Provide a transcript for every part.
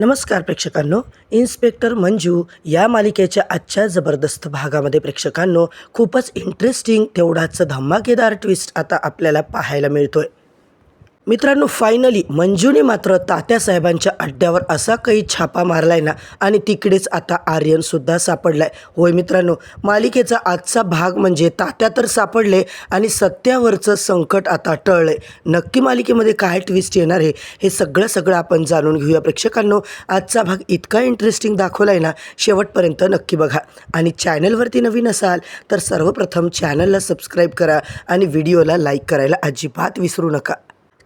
नमस्कार प्रेक्षकांनो. इन्स्पेक्टर मंजू या मालिकेच्या आजच्या जबरदस्त भागामध्ये प्रेक्षकांनो खूपच इंटरेस्टिंग तेवढाच धमाकेदार ट्विस्ट आता आपल्याला पाहायला मिळतोय. मित्रांनो, फायनली मंजूने मात्र तात्यासाहेबांच्या अड्ड्यावर असा काही छापा मारलाय ना, आणि तिकडेच आता आर्यनसुद्धा सापडलाय. होय मित्रांनो, मालिकेचा आजचा भाग म्हणजे तात्या तर सापडले आणि सत्यावरचं संकट आता टळलंय. नक्की मालिकेमध्ये काय ट्विस्ट येणार आहे हे सगळं आपण जाणून घेऊया प्रेक्षकांनो. आजचा भाग इतका इंटरेस्टिंग दाखवलाय ना, शेवटपर्यंत नक्की बघा. आणि चॅनलवरती नवीन असाल तर सर्वप्रथम चॅनलला सबस्क्राईब करा आणि व्हिडिओला लाईक करायला अजिबात विसरू नका.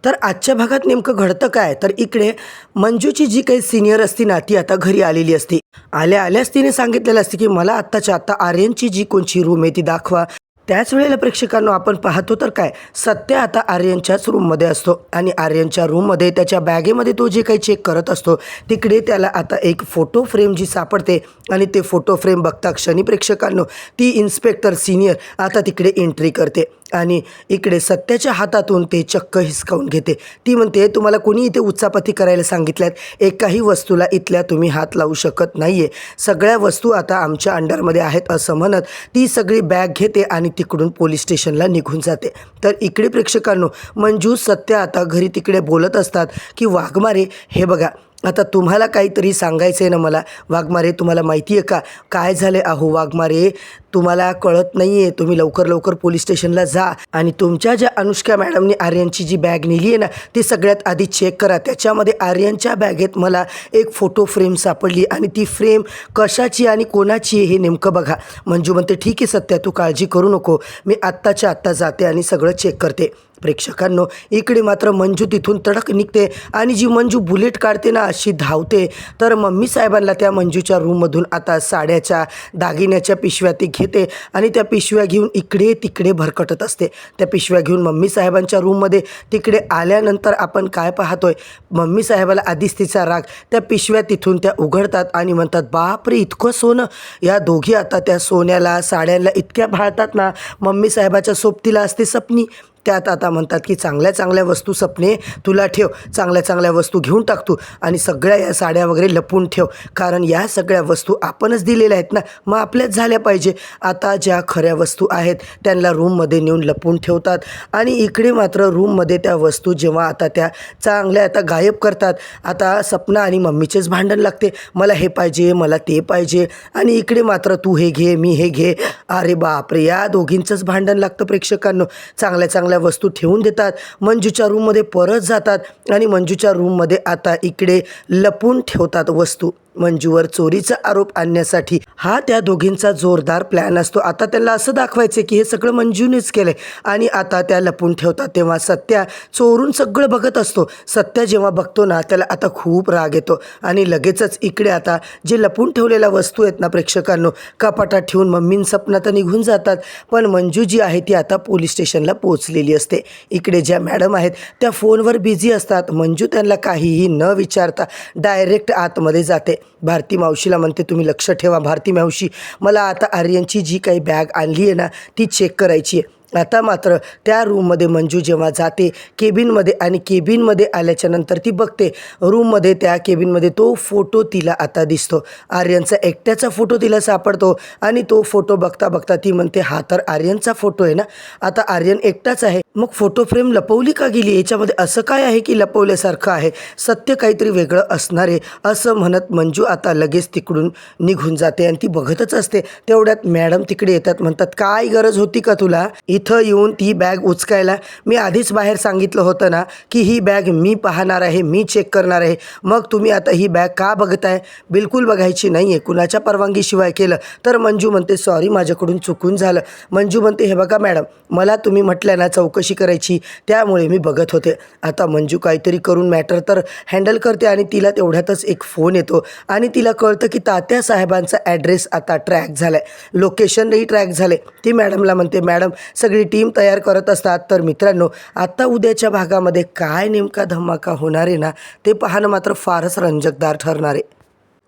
तर आजच्या भागात नेमकं घडतं काय, तर इकडे मंजूची जी काही सिनियर असती ना, ती आता घरी आलेली असती. आल्याच तिने सांगितलेलं असते की मला आत्ताच्या आत्ता आर्यनची जी कोणची रूम आहे ती दाखवा. त्याच वेळेला प्रेक्षकांनो आपण पाहतो तर काय, सत्य आता आर्यनच्याच रूममध्ये असतो आणि आर्यनच्या रूममध्ये त्याच्या बॅगेमध्ये तो जे काही चेक करत असतो तिकडे त्याला आता एक फोटो फ्रेम जी सापडते. आणि ते फोटो फ्रेम बघता क्षणी प्रेक्षकांनो ती इन्स्पेक्टर सिनियर आता तिकडे एंट्री करते आणि इकडे सत्याच्या हातातून ते चक्क हिसकावून घेते. ती म्हणते, तुम्हाला कोणी इथे उचापती करायला सांगितल्यात? एकाही वस्तूला इथल्या तुम्ही हात लावू शकत नाहीये. सगळ्या वस्तू आता आमच्या अंडरमध्ये आहेत असं म्हणत ती सगळी बॅग घेते आणि तिकडून पोलीस स्टेशनला निघून जाते. तर इकडे प्रेक्षकांनो मंजू सत्य आता घरी तिकडे बोलत असतात की वाघमारे, हे बघा आता तुम्हाला काहीतरी सांगायचं आहे ना मला. वाघमारे, तुम्हाला माहिती आहे का काय झालं? अहो वाघमारे, तुम्हाला कळत नाही आहे. तुम्ही लवकर पोलीस स्टेशनला जा आणि तुमच्या ज्या अनुष्का मॅडमने आर्यनची जी बॅग नेली आहे ना ती सगळ्यात आधी चेक करा. त्याच्यामध्ये आर्यनच्या बॅगेत मला एक फोटो फ्रेम सापडली आणि ती फ्रेम कशाची आणि कोणाची हे नेमकं बघा. मंजू म्हणते, ठीक आहे सत्या, तू काळजी करू नको, मी आत्ताच्या आत्ता जाते आणि सगळं चेक करते. प्रेक्षकांनो, इकडे मात्र मंजू तिथून तडक निघते आणि जी मंजू बुलेट काढते ना अशी धावते. तर मम्मी साहेबांना त्या मंजूच्या रूममधून आता साड्याच्या दागिन्याच्या पिशव्या ती घेते आणि त्या पिशव्या घेऊन इकडे तिकडे भरकटत असते. त्या पिशव्या घेऊन मम्मी साहेबांच्या रूममध्ये तिकडे आल्यानंतर आपण काय पाहतोय, मम्मी साहेबाला आधीच तिचा राग. त्या पिशव्या तिथून त्या उघडतात आणि म्हणतात, बापरे इतकं सोनं. या दोघी आता त्या सोन्याला साड्यांना इतक्या भाळतात ना, मम्मी साहेबाच्या सोबतीला असते सपनी. त्यात आता म्हणतात की चांगल्या वस्तू सपने तुला ठेव, चांगल्या वस्तू घेऊन टाकतो आणि सगळ्या या साड्या वगैरे लपून ठेव, कारण या सगळ्या वस्तू आपणच दिलेल्या आहेत ना, मग आपल्याच झाल्या पाहिजे. आता ज्या खऱ्या वस्तू आहेत त्यांना रूममध्ये नेऊन लपून ठेवतात आणि इकडे मात्र रूममध्ये त्या वस्तू जेव्हा आता त्या चांगल्या आता गायब करतात. आता सपना आणि मम्मीचेच भांडण लागते, मला हे पाहिजे, मला ते पाहिजे, आणि इकडे मात्र तू हे घे, मी हे घे. अरे बापरे, या दोघींचंच भांडण लागतं प्रेक्षकांनो. चांगल्या वस्तू ठेवून देतात, मंजूच्या रूममध्ये परत जातात आणि मंजूच्या रूममध्ये आता इकडे लपून ठेवतात वस्तू. मंजूवर चोरीचा आरोप आणण्यासाठी हा त्या दोघींचा जोरदार प्लॅन असतो. आता त्यांना असं दाखवायचं की हे सगळं मंजूनेच केलंय आणि आता त्या लपून ठेवतात. तेव्हा सत्या चोरून सगळं बघत असतो. सत्या जेव्हा बघतो ना त्याला आता खूप राग येतो आणि लगेचच इकडे आता जे लपून ठेवलेल्या वस्तू आहेत ना प्रेक्षकांनो कपाटात ठेवून मम्मीन सपना तर निघून जातात. पण मंजू जी आहे ती आता पोलीस स्टेशनला पोहोचलेली असते. इकडे ज्या मॅडम आहेत त्या फोनवर बिझी असतात. मंजू त्यांना काहीही न विचारता डायरेक्ट आतमध्ये जाते. भारती मावशीला म्हणते, तुम्ही लक्ष ठेवा भारती मावशी, मला आता आर्यनची जी काही बॅग आणली आहे ना ती चेक करायची आहे. आता मात्र त्या रूममध्ये मंजू जेव्हा जाते केबिनमध्ये आणि केबिनमध्ये आल्याच्या नंतर ती बघते रूममध्ये त्या केबिनमध्ये तो फोटो तिला आता दिसतो. आर्यनचा एकट्याचा फोटो तिला सापडतो आणि तो फोटो बघता ती म्हणते, हा तर आर्यनचा फोटो आहे ना. आता आर्यन एकटाच आहे, मग फोटो फ्रेम लपवली का गेली? याच्यामध्ये असं काय आहे की लपवल्यासारखं आहे? सत्य काहीतरी वेगळं असणार आहे असं म्हणत मंजू आता लगेच तिकडून निघून जाते आणि ती बघतच असते. तेवढ्यात मॅडम तिकडे येतात, म्हणतात, काय गरज होती का तुला इथं येऊन ती बॅग उचकायला? मी आधीच बाहेर सांगितलं होतं ना की ही बॅग मी पाहणार आहे, मी चेक करणार आहे, मग तुम्ही आता ही बॅग का बघताय? बिलकुल बघायची नाही आहे, कुणाच्या परवानगीशिवाय केलं. तर मंजू म्हणते, सॉरी माझ्याकडून चुकून झालं. मंजू म्हणते, हे बघा मॅडम, मला तुम्ही म्हटलं ना चौकशी करायची त्यामुळे मी बघत होते. आता मंजू काहीतरी करून मॅटर तर हँडल करते आणि तिला तेवढ्यातच एक फोन येतो आणि तिला कळतं की तात्यासाहेबांचा ॲड्रेस आता ट्रॅक झाला आहे, लोकेशनही ट्रॅक झाले. ती मॅडमला म्हणते, मॅडम सगळी टीम तयार करत असतात. तर मित्रांनो, आता उद्याच्या भागामध्ये काय नेमका धमाका होणार आहे ना ते पाहणं मात्र फारच रंजकदार ठरणार आहे.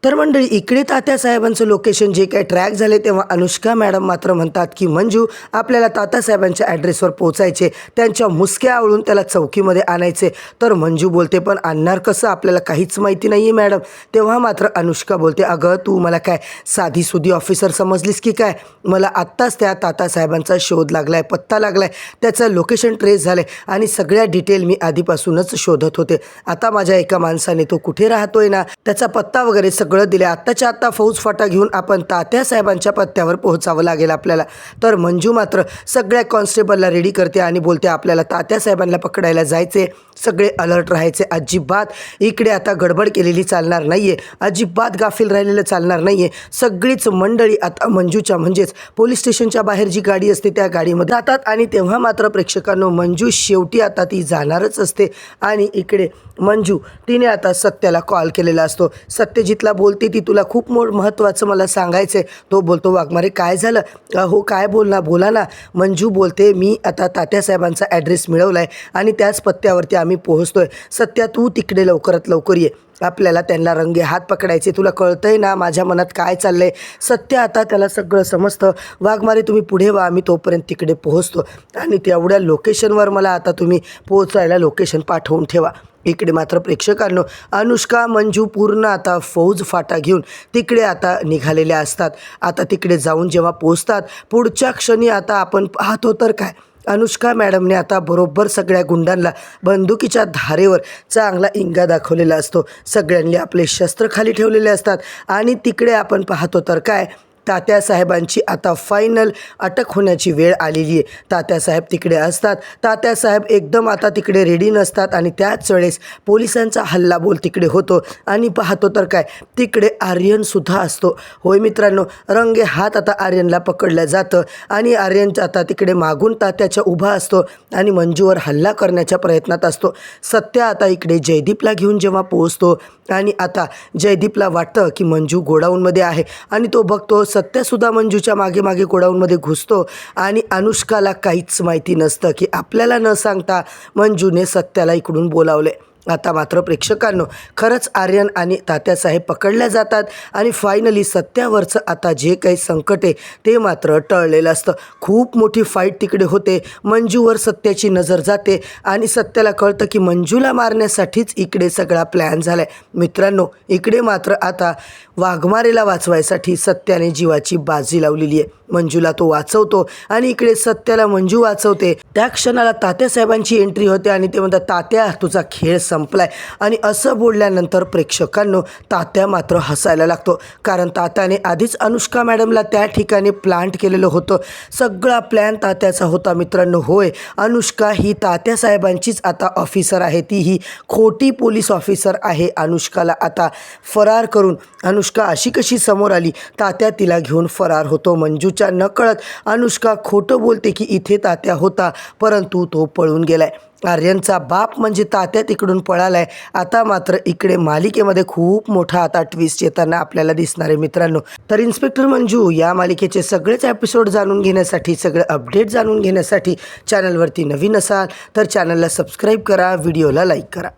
तर मंडळी इकडे तात्यासाहेबांचं लोकेशन जे काही ट्रॅक झाले तेव्हा अनुष्का मॅडम मात्र म्हणतात की मंजू आपल्याला तात्यासाहेबांच्या ॲड्रेसवर पोचायचे, त्यांच्या मुसक्या आवळून त्याला चौकीमध्ये आणायचे. तर मंजू बोलते पण आणणार कसं, आपल्याला काहीच माहिती नाही आहे मॅडम. तेव्हा मात्र अनुष्का बोलते अगं तू मला काय साधीसुधी ऑफिसर समजलीस की काय, मला आत्ताच त्या तात्यासाहेबांचा शोध लागलाय, पत्ता लागलाय, त्याचं लोकेशन ट्रेस झालं आहे आणि सगळ्या डिटेल मी आधीपासूनच शोधत होते. आता माझ्या एका माणसाने तो कुठे राहतोय ना त्याचा पत्ता वगैरे सगळं दिले. आत्ताच्या आत्ता फौज फाटा घेऊन आपण तात्यासाहेबांच्या पत्त्यावर पोहोचावं लागेल आपल्याला. तर मंजू मात्र सगळ्या कॉन्स्टेबलला रेडी करते आणि बोलते आपल्याला तात्यासाहेबांना पकडायला जायचे, सगळे अलर्ट राहायचे, अजिबात इकडे आता गडबड केलेली चालणार नाही आहे, अजिबात गाफील राहिलेलं चालणार नाही आहे. सगळीच मंडळी आता मंजूच्या म्हणजेच पोलीस स्टेशनच्या बाहेर जी गाडी असते त्या गाडीमध्ये जातात आणि तेव्हा मात्र प्रेक्षकांनो मंजू शेवटी आता ती जाणारच असते. आणि इकडे मंजू तिने आता सत्याला कॉल केलेला असतो. सत्यजितला बोलते ती तुला खूप महत्त्वाचं मला सांगायचं आहे. तो बोलतो वाघमारे काय झालं, हो काय बोला ना. मंजू बोलते मी आता तात्यासाहेबांचा ॲड्रेस मिळवला आहे आणि त्याच पत्त्यावरती आम्ही पोहोचतोय. सत्या तू तिकडे लवकरात लवकर ये, आपल्याला त्यांना रंगे हात पकडायचे, तुला कळतंय ना माझ्या मनात काय चाललंय. सत्य आता त्याला सगळं समजतं. वाघमारे तुम्ही पुढे व्हा, आम्ही तोपर्यंत तिकडे पोहोचतो आणि तेवढ्या लोकेशनवर मला आता तुम्ही पोहोचायला लोकेशन पाठवून ठेवा. इकडे मात्र प्रेक्षकांनो अनुष्का मंजू पूर्ण आता फौज फाटा घेऊन तिकडे आता निघालेल्या असतात. आता तिकडे जाऊन जेव्हा पोहोचतात पुढच्या क्षणी आता आपण पाहतो तर काय अनुष्का मॅडमने आता बरोबर सगळ्या गुंडांना बंदुकीच्या धारेवर चांगला इंगा दाखवलेला असतो. सगळ्यांनी आपले शस्त्र खाली ठेवलेले असतात आणि तिकडे आपण पाहतो तर काय तात्यासाहेबांची आता फायनल अटक होण्याची वेळ आलेली आहे. तात्यासाहेब तिकडे असतात. तात्यासाहेब एकदम आता तिकडे रेडी नसतात आणि त्याच वेळेस पोलिसांचा हल्लाबोल तिकडे होतो आणि पाहतो तर काय तिकडे आर्यनसुद्धा असतो. होय मित्रांनो, रंगे हात आता आर्यनला पकडलं जातं आणि आर्यन आता तिकडे मागून तात्याच्या उभा असतो आणि मंजूवर हल्ला करण्याच्या प्रयत्नात असतो. सत्य आता इकडे जयदीपला घेऊन जेव्हा पोहोचतो आणि आता जयदीपला वाटतं की मंजू गोडाऊनमध्ये आहे आणि तो बघतो सत्यसुद्धा मंजूच्या मागे मागे गोडाऊनमध्ये घुसतो आणि अनुष्काला काहीच माहिती नसतं की आपल्याला न सांगता मंजूने सत्याला इकडून बोलावले. आता मात्र प्रेक्षकांनो खरंच आर्यन आणि तात्यासाहेब पकडल्या जातात आणि फायनली सत्यावरचं आता जे काही संकट आहे ते मात्र टळलेलं असतं. खूप मोठी फाईट तिकडे होते. मंजूवर सत्याची नजर जाते आणि सत्याला कळतं की मंजूला मारण्यासाठीच इकडे सगळा प्लॅन झाला आहे. मित्रांनो इकडे मात्र आता वाघमारेला वाचवायसाठी सत्याने जीवाची बाजी लावलेली आहे. मंजूला तो वाचवतो आणि इकडे सत्याला मंजू वाचवते. त्या क्षणाला तात्यासाहेबांची एंट्री होते आणि ते म्हणतात तात्या तुझा खेळ संपलाय. आणि असं बोलल्यानंतर प्रेक्षकांनो तात्या मात्र हसायला लागतो, कारण तात्याने आधीच अनुष्का मॅडमला त्या ठिकाणी प्लांट केलेलं होतं. सगळा प्लॅन तात्याचा होता मित्रांनो. होय, अनुष्का ही तात्यासाहेबांचीच आता ऑफिसर आहे, ती ही खोटी पोलीस ऑफिसर आहे. अनुष्काला आता फरार करून अनुष्का अशी कशी समोर आली, तात्या तिला घेऊन फरार होतो. मंजूच्या नकळत अनुष्का खोटं बोलते की इथे तात्या होता, परंतु तो पळून गेलाय. आर्यनचा बाप म्हणजे तात्या तिकडून पळालाय. आता मात्र इकडे मालिकेमध्ये खूप मोठा आता ट्विस्ट येताना आपल्याला दिसणार आहे मित्रांनो. तर इन्स्पेक्टर मंजू या मालिकेचे सगळेच एपिसोड जाणून घेण्यासाठी, सगळे अपडेट जाणून घेण्यासाठी चॅनलवरती नवीन असाल तर चॅनलला सबस्क्राईब करा, व्हिडिओला लाईक करा.